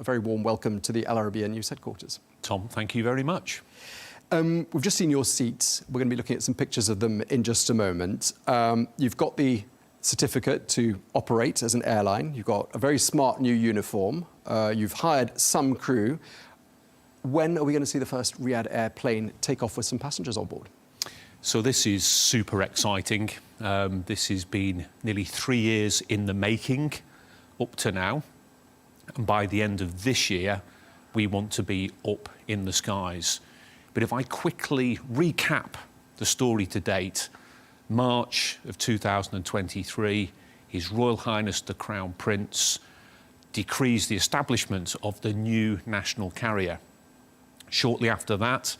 a very warm welcome to the Al Arabiya News headquarters. Tom, thank you very much. We've just seen your seats. We're going to be looking at some pictures of them in just a moment. You've got the certificate to operate as an airline. You've got a very smart new uniform. You've hired some crew. When are we going to see the first Riyadh Air plane take off with some passengers on board? So this is super exciting. This has been nearly 3 years in the making up to now. And by the end of this year, we want to be up in the skies. But if I quickly recap the story to date, March of 2023, His Royal Highness the Crown Prince decrees the establishment of the new national carrier. Shortly after that,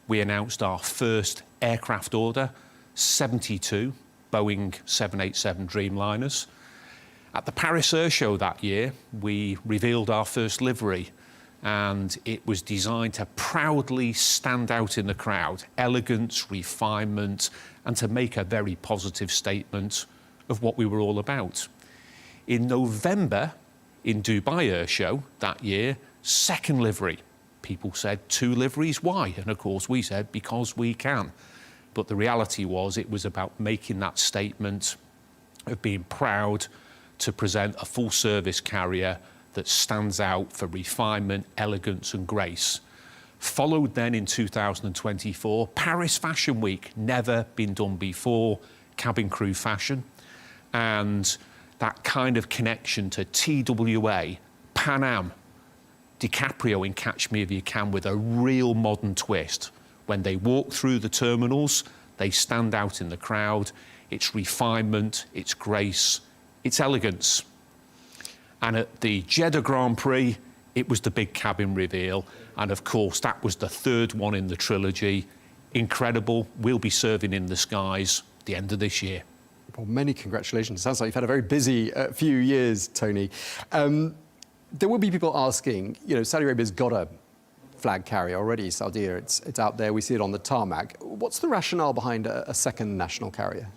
we announced our first aircraft order, 72 Boeing 787 Dreamliners. At the Paris Air Show that year, we revealed our first livery, and it was designed to proudly stand out in the crowd, elegance, refinement, and to make a very positive statement of what we were all about. In November, in Dubai Air Show that year, second livery. People said, 2 liveries, why? And of course we said, because we can. But the reality was it was about making that statement of being proud to present a full service carrier that stands out for refinement, elegance and grace. Followed then in 2024, Paris Fashion Week, never been done before, cabin crew fashion. And that kind of connection to TWA, Pan Am, DiCaprio in Catch Me If You Can with a real modern twist. When they walk through the terminals, they stand out in the crowd. It's refinement, it's grace, it's elegance. And at the Jeddah Grand Prix, it was the big cabin reveal. And of course, that was the 3rd one in the trilogy. Incredible. We'll be serving in the skies at the end of this year. Well, many congratulations. Sounds like you've had a very busy few years, Tony. There will be people asking, Saudi Arabia's got a flag carrier already, Saudia, it's out there, we see it on the tarmac. What's the rationale behind a second national carrier?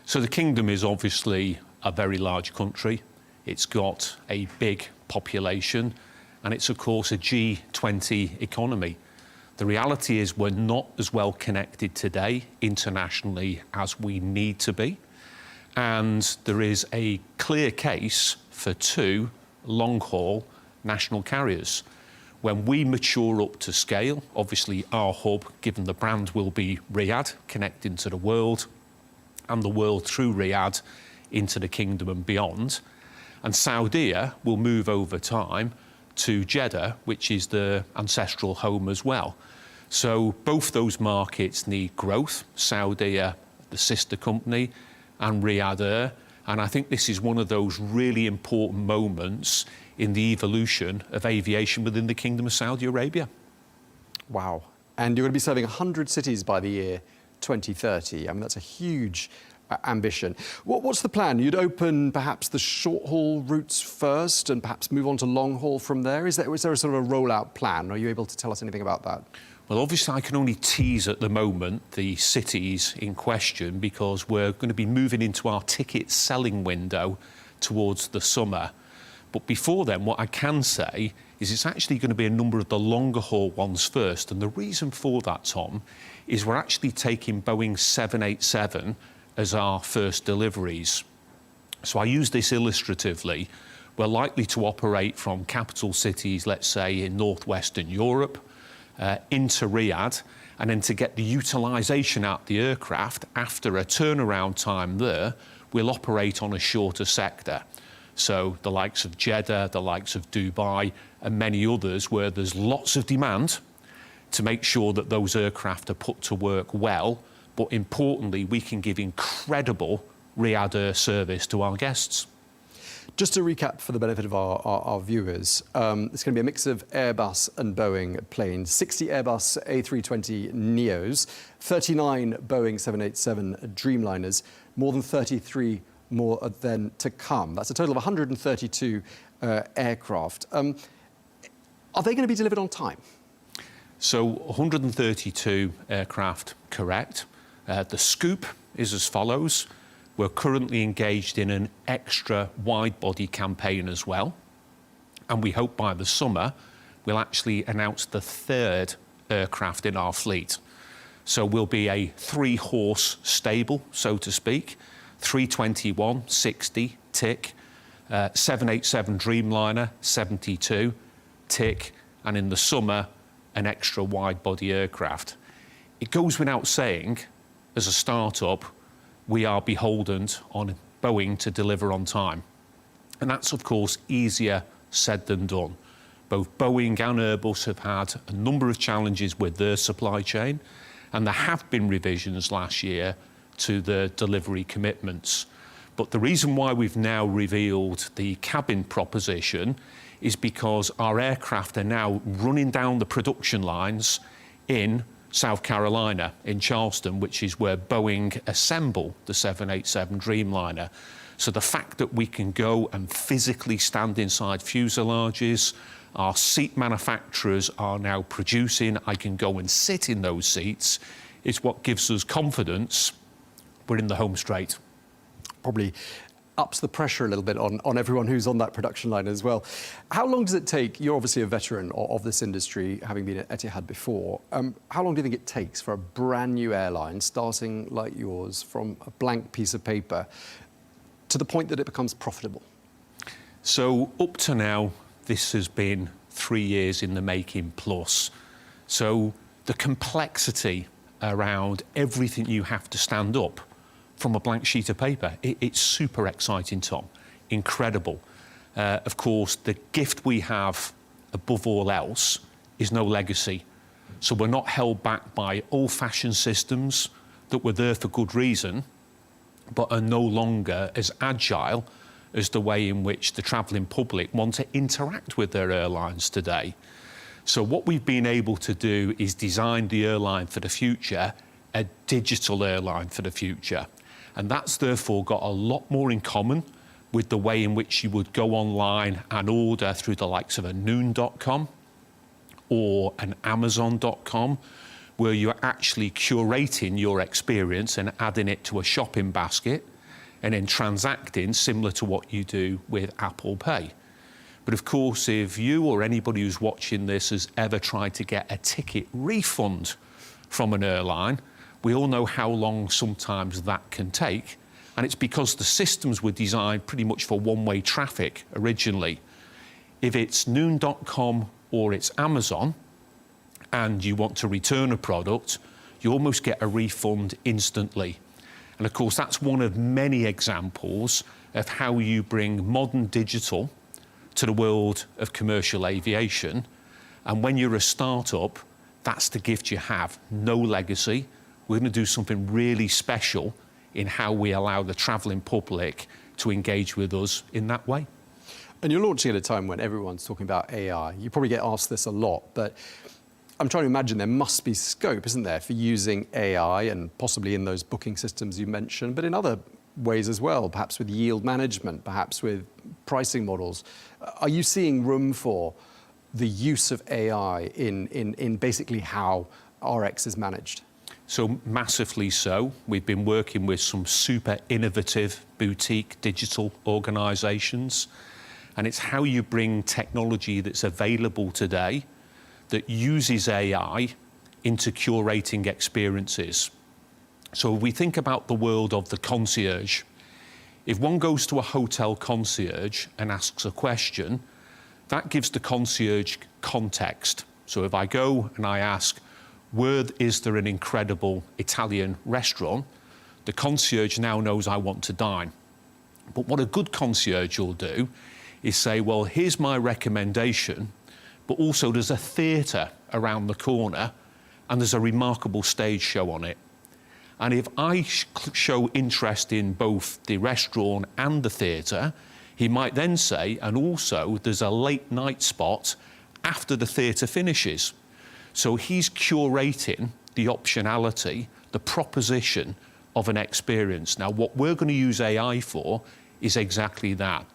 So the kingdom is obviously a very large country. It's got a big population, and it's, of course, a G20 economy. The reality is we're not as well connected today internationally as we need to be, and there is a clear case for 2 long-haul national carriers. When we mature up to scale, obviously our hub, given the brand, will be Riyadh, connecting to the world, and the world through Riyadh into the kingdom and beyond. And Saudia will move over time to Jeddah, which is the ancestral home as well. So both those markets need growth, Saudia, the sister company, and Riyadh Air. And I think this is one of those really important moments in the evolution of aviation within the Kingdom of Saudi Arabia. Wow. And you're going to be serving 100 cities by the year 2030. I mean, that's a huge ambition. What's the plan? You'd open perhaps the short-haul routes first and perhaps move on to long-haul from there? Is there a sort of a rollout plan? Are you able to tell us anything about that? Well, obviously, I can only tease at the moment the cities in question because we're going to be moving into our ticket selling window towards the summer. But before then, what I can say is it's actually going to be a number of the longer haul ones first. And the reason for that, Tom, is we're actually taking Boeing 787 as our first deliveries. So I use this illustratively. We're likely to operate from capital cities, let's say, in northwestern Europe, into Riyadh, and then to get the utilisation out of the aircraft after a turnaround time there, we'll operate on a shorter sector. So the likes of Jeddah, the likes of Dubai, and many others where there's lots of demand to make sure that those aircraft are put to work well, but importantly, we can give incredible Riyadh Air service to our guests. Just to recap for the benefit of our viewers, it's going to be a mix of Airbus and Boeing planes, 60 Airbus A320neos, 39 Boeing 787 Dreamliners, more than 33 more then to come. That's a total of 132 aircraft. Are they going to be delivered on time? So 132 aircraft, correct. The scoop is as follows. We're currently engaged in an extra wide-body campaign as well. And we hope by the summer, we'll actually announce the third aircraft in our fleet. So we'll be a 3-horse stable, so to speak, 321, 60, tick, 787 Dreamliner, 72, tick, and in the summer, an extra wide-body aircraft. It goes without saying, as a startup, we are beholden on Boeing to deliver on time. And that's, of course, easier said than done. Both Boeing and Airbus have had a number of challenges with their supply chain, and there have been revisions last year to the delivery commitments. But the reason why we've now revealed the cabin proposition is because our aircraft are now running down the production lines in South Carolina, in Charleston, which is where Boeing assemble the 787 Dreamliner. So the fact that we can go and physically stand inside fuselages, our seat manufacturers are now producing, I can go and sit in those seats, is what gives us confidence we're in the home straight. Probably ups the pressure a little bit on everyone who's on that production line as well. How long does it take? You're obviously a veteran of this industry, having been at Etihad before. How long do you think it takes for a brand new airline, starting like yours, from a blank piece of paper, to the point that it becomes profitable? So up to now, this has been 3 years in the making plus. So the complexity around everything you have to stand up from a blank sheet of paper, it's super exciting, Tom. Incredible. Of course, the gift we have above all else is no legacy. So we're not held back by old-fashioned systems that were there for good reason, but are no longer as agile as the way in which the travelling public want to interact with their airlines today. So what we've been able to do is design the airline for the future, a digital airline for the future. And that's therefore got a lot more in common with the way in which you would go online and order through the likes of a noon.com or an amazon.com, where you're actually curating your experience and adding it to a shopping basket and then transacting similar to what you do with Apple Pay. But of course, if you or anybody who's watching this has ever tried to get a ticket refund from an airline, we all know how long sometimes that can take. And it's because the systems were designed pretty much for one-way traffic originally. If it's noon.com or it's Amazon, and you want to return a product, you almost get a refund instantly. And of course, that's one of many examples of how you bring modern digital to the world of commercial aviation. And when you're a startup, that's the gift you have, no legacy. We're going to do something really special in how we allow the travelling public to engage with us in that way. And you're launching at a time when everyone's talking about AI. You probably get asked this a lot, but I'm trying to imagine there must be scope, isn't there, for using AI and possibly in those booking systems you mentioned, but in other ways as well, perhaps with yield management, perhaps with pricing models. Are you seeing room for the use of AI in basically how RX is managed? So massively so. We've been working with some super innovative boutique digital organisations, and it's how you bring technology that's available today that uses AI into curating experiences. So if we think about the world of the concierge, if one goes to a hotel concierge and asks a question, that gives the concierge context. So if I go and I ask, where is there an incredible Italian restaurant? The concierge now knows I want to dine. But what a good concierge will do is say, well, here's my recommendation, but also there's a theatre around the corner and there's a remarkable stage show on it. And if I show interest in both the restaurant and the theatre, he might then say, and also there's a late night spot after the theatre finishes. So he's curating the optionality, the proposition of an experience. Now, what we're going to use AI for is exactly that.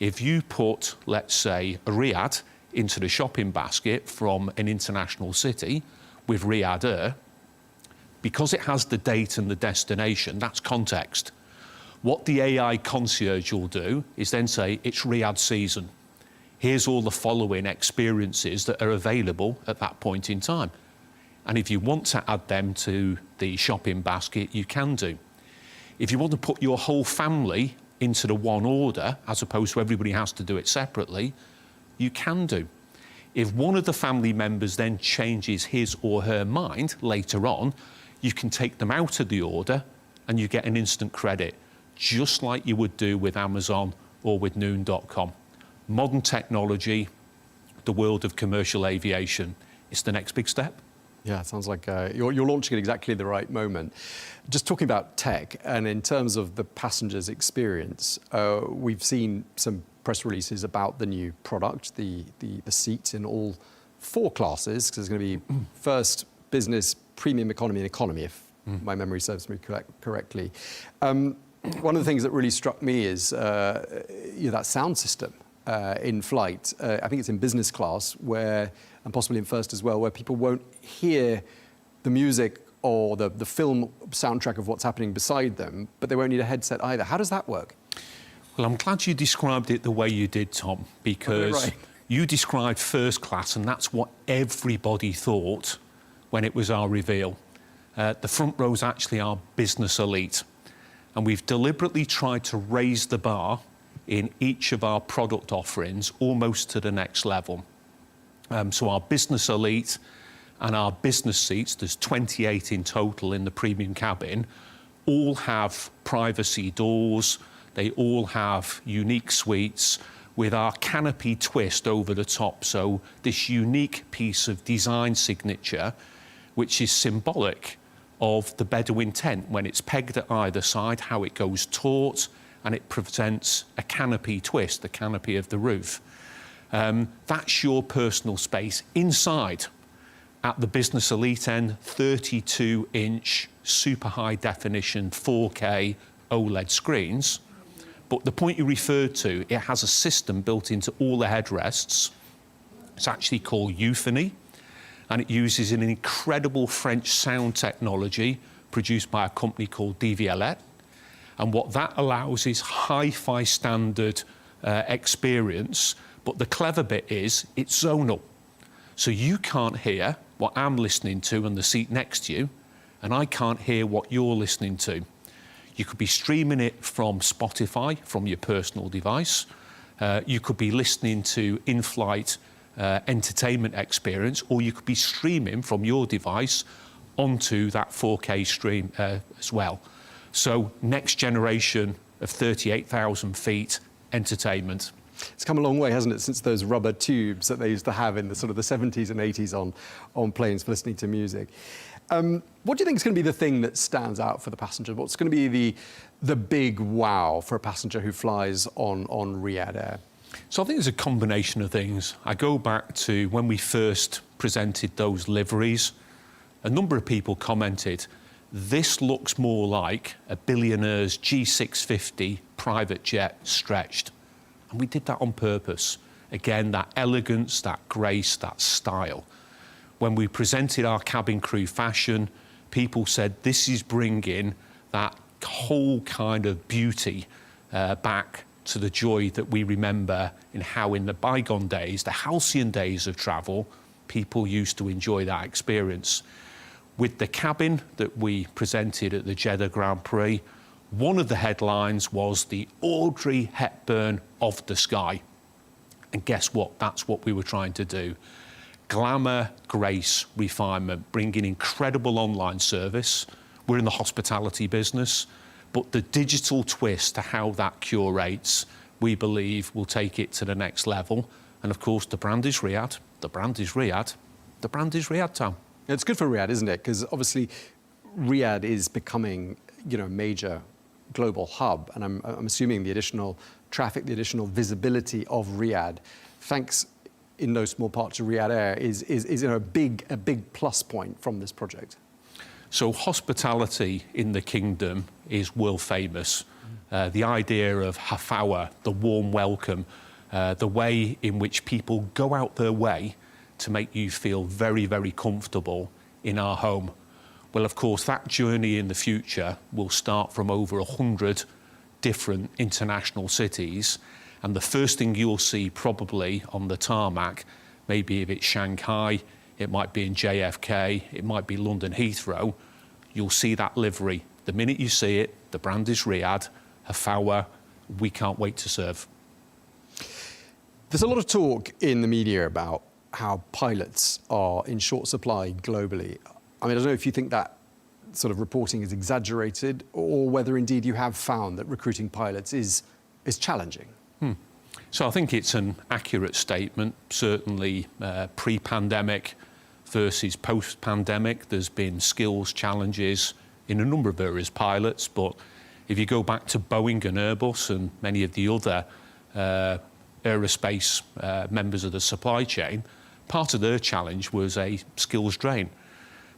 If you put, let's say, Riyadh into the shopping basket from an international city with Riyadh Air, because it has the date and the destination, that's context. What the AI concierge will do is then say, it's Riyadh season. here's all the following experiences that are available at that point in time. And if you want to add them to the shopping basket, you can do. If you want to put your whole family into the one order, as opposed to everybody has to do it separately, you can do. If one of the family members then changes his or her mind later on, you can take them out of the order and you get an instant credit, just like you would do with Amazon or with noon.com. Modern technology, the world of commercial aviation, is the next big step. Yeah, it sounds like you're launching at exactly the right moment. Just talking about tech, and in terms of the passenger's experience, we've seen some press releases about the new product, the seats in all 4 classes, because there's going to be first, business, premium economy, and economy, if my memory serves me correctly. One of the things that really struck me is that sound system in flight. I think it's in business class, where, and possibly in first as well, where people won't hear the music or the film soundtrack of what's happening beside them, but they won't need a headset either. How does that work? Well, I'm glad you described it the way you did, Tom, because you described first class, and that's what everybody thought when it was our reveal. The front row is actually our business elite, and we've deliberately tried to raise the bar in each of our product offerings almost to the next level. So our business elite and our business seats, there's 28 in total in the premium cabin, all have privacy doors. They all have unique suites with our canopy twist over the top. So this unique piece of design signature, which is symbolic of the Bedouin tent when it's pegged at either side, how it goes taut, and it presents a canopy twist, the canopy of the roof. That's your personal space. Inside, at the business elite end, 32-inch super high definition 4K OLED screens. But the point you referred to, it has a system built into all the headrests. It's actually called Euphony, and it uses an incredible French sound technology produced by a company called DVLet. And what that allows is hi-fi standard experience, but the clever bit is it's zonal. So you can't hear what I'm listening to on the seat next to you, and I can't hear what you're listening to. You could be streaming it from Spotify, from your personal device. You could be listening to in-flight entertainment experience, or you could be streaming from your device onto that 4K stream as well. So next generation of 38,000 feet entertainment. It's come a long way, hasn't it, since those rubber tubes that they used to have in the sort of the 70s and 80s on planes for listening to music. What do you think is going to be the thing that stands out for the passenger? What's going to be the big wow for a passenger who flies on Riyadh Air? So I think there's a combination of things. I go back to when we first presented those liveries. A number of people commented, this looks more like a billionaire's G650 private jet stretched. And we did that on purpose. Again, that elegance, that grace, that style. When we presented our cabin crew fashion, people said this is bringing that whole kind of beauty back to the joy that we remember in how in the bygone days, the halcyon days of travel, people used to enjoy that experience. With the cabin that we presented at the Jeddah Grand Prix, one of the headlines was the Audrey Hepburn of the sky. And guess what? That's what we were trying to do. Glamour, grace, refinement, bringing incredible online service. We're in the hospitality business, but the digital twist to how that curates, we believe, will take it to the next level. And of course, the brand is Riyadh. The brand is Riyadh. The brand is Riyadh, Tom. It's good for Riyadh, isn't it? Because obviously, Riyadh is becoming, a major global hub, and I'm assuming the additional traffic, the additional visibility of Riyadh, thanks in no small part to Riyadh Air, is a big plus point from this project. So hospitality in the kingdom is world famous. The idea of hafawa, the warm welcome, the way in which people go out their way to make you feel very, very comfortable in our home. Well, of course, that journey in the future will start from over 100 different international cities, And the first thing you'll see probably on the tarmac, maybe if it's Shanghai, it might be in JFK, it might be London Heathrow, you'll see that livery. The minute you see it, the brand is Riyadh, Hafawa, we can't wait to serve. There's a lot of talk in the media about how pilots are in short supply globally. I mean, I don't know if you think that sort of reporting is exaggerated or whether indeed you have found that recruiting pilots is challenging. So I think it's an accurate statement. Certainly pre-pandemic versus post-pandemic, there's been skills challenges in a number of areas, pilots, but if you go back to Boeing and Airbus and many of the other aerospace members of the supply chain, part of their challenge was a skills drain.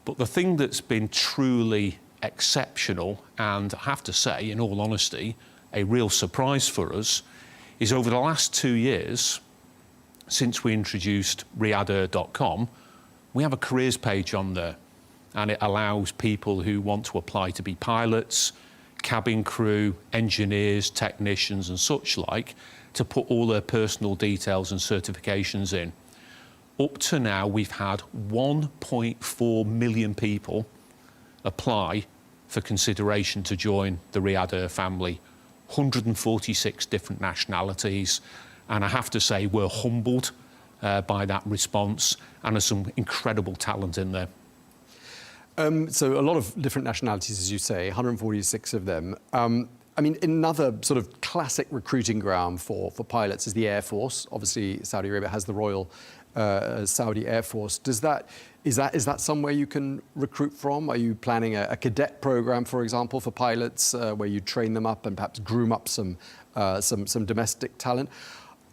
But the thing that's been truly exceptional, and I have to say, in all honesty, a real surprise for us, is over the last 2 years, since we introduced RiyadhAir.com, we have a careers page on there, and it allows people who want to apply to be pilots, cabin crew, engineers, technicians and such like, to put all their personal details and certifications in. Up to now, we've had 1.4 million people apply for consideration to join the Riyadh Air family, 146 different nationalities, and I have to say we're humbled by that response, and there's some incredible talent in there. So a lot of different nationalities, as you say, 146 of them. I mean, another sort of classic recruiting ground for pilots is the Air Force. Obviously, Saudi Arabia has the Royal Saudi Air Force. Is that somewhere you can recruit from? Are you planning a cadet program, for example, for pilots, where you train them up and perhaps groom up some domestic talent?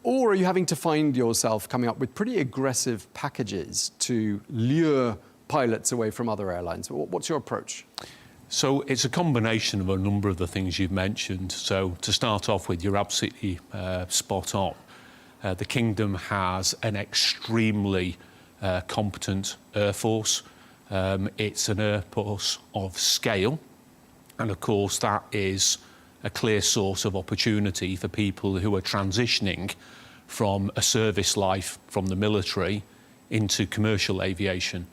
Or are you having to find yourself coming up with pretty aggressive packages to lure pilots away from other airlines? What's your approach? So it's a combination of a number of the things you've mentioned. So to start off with, you're absolutely spot on. The Kingdom has an extremely competent Air Force. It's an Air Force of scale. And of course, that is a clear source of opportunity for people who are transitioning from a service life from the military into commercial aviation.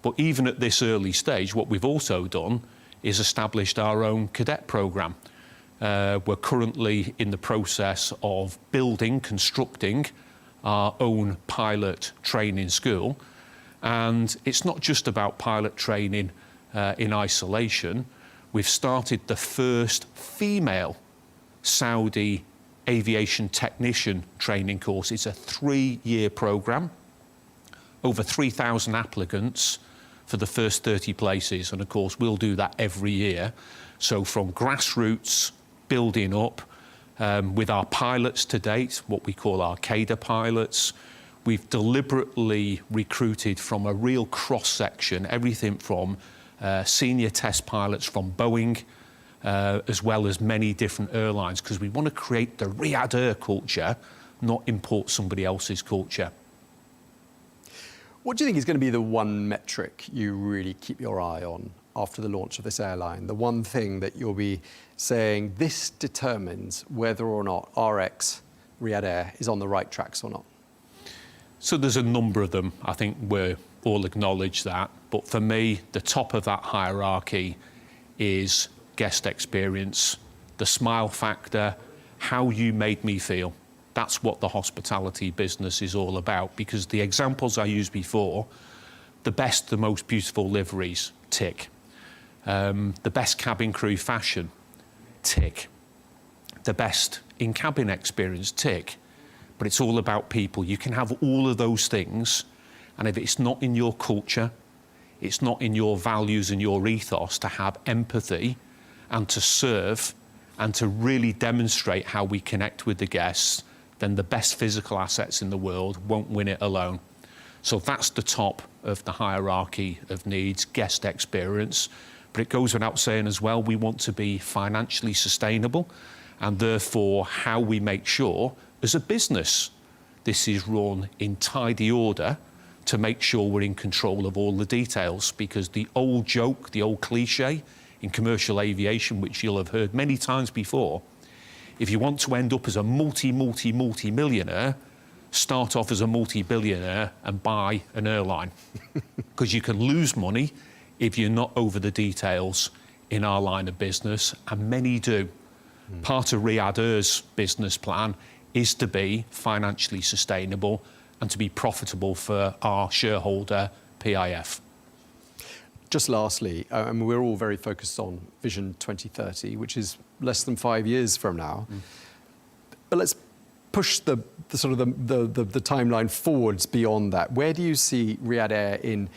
But even at this early stage, what we've also done is established our own cadet program. We're currently in the process of constructing our own pilot training school. And it's not just about pilot training in isolation. We've started the first female Saudi aviation technician training course. It's a 3-year program, over 3,000 applicants for the first 30 places. And of course, we'll do that every year. So from grassroots building up with our pilots to date, what we call our CADA pilots, we've deliberately recruited from a real cross-section, everything from senior test pilots from Boeing, as well as many different airlines, because we want to create the Riyadh Air culture, not import somebody else's culture. What do you think is going to be the one metric you really keep your eye on after the launch of this airline? The one thing that you'll be saying, this determines whether or not RX, Riyadh Air, is on the right tracks or not? So there's a number of them. I think we all acknowledge that. But for me, the top of that hierarchy is guest experience, the smile factor, how you made me feel. That's what the hospitality business is all about, because the examples I used before, the best, the most beautiful liveries, tick. The best cabin crew fashion, tick. The best in-cabin experience, tick. But it's all about people. You can have all of those things, and if it's not in your culture, it's not in your values and your ethos to have empathy and to serve and to really demonstrate how we connect with the guests, then the best physical assets in the world won't win it alone. So that's the top of the hierarchy of needs, guest experience. But it goes without saying as well, we want to be financially sustainable, and therefore how we make sure as a business this is run in tidy order to make sure we're in control of all the details, because the old joke, the old cliche in commercial aviation, which you'll have heard many times before, If you want to end up as a multi-millionaire, start off as a multi-billionaire and buy an airline. Because you can lose money if you're not over the details in our line of business, and many do. Part of Riyadh Air's business plan is to be financially sustainable and to be profitable for our shareholder, PIF. Just lastly, we're all very focused on Vision 2030, which is less than 5 years from now. But let's push the timeline forwards beyond that. Where do you see Riyadh Air in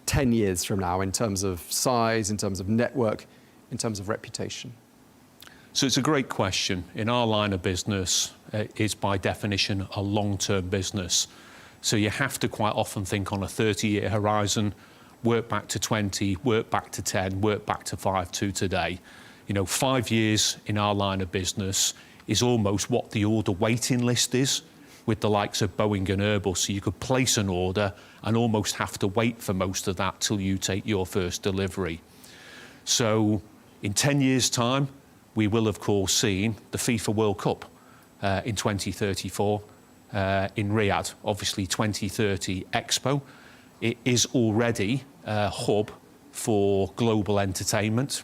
10 years from now in terms of size, in terms of network, in terms of reputation? So it's a great question. In our line of business, it's by definition a long-term business. So you have to quite often think on a 30-year horizon, work back to 20, work back to 10, work back to 5 to today. 5 years in our line of business is almost what the order waiting list is with the likes of Boeing and Airbus. So you could place an order and almost have to wait for most of that till you take your first delivery. So in 10 years' time, we will, of course, see the FIFA World Cup in 2034 in Riyadh. Obviously, 2030 Expo. It is already a hub for global entertainment,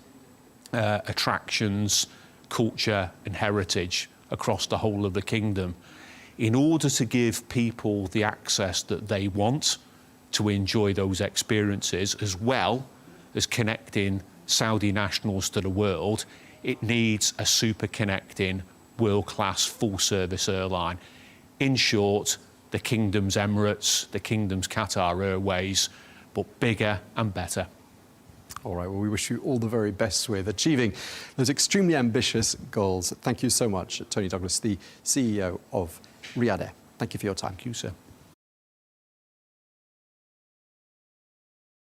attractions, culture and heritage across the whole of the kingdom. In order to give people the access that they want to enjoy those experiences, as well as connecting Saudi nationals to the world, it needs a super connecting, world-class, full-service airline. In short, the Kingdom's Emirates, the Kingdom's Qatar Airways, but bigger and better. All right, well, we wish you all the very best with achieving those extremely ambitious goals. Thank you so much, Tony Douglas, the CEO of Riyadh Air. Thank you for your time. Thank you, sir.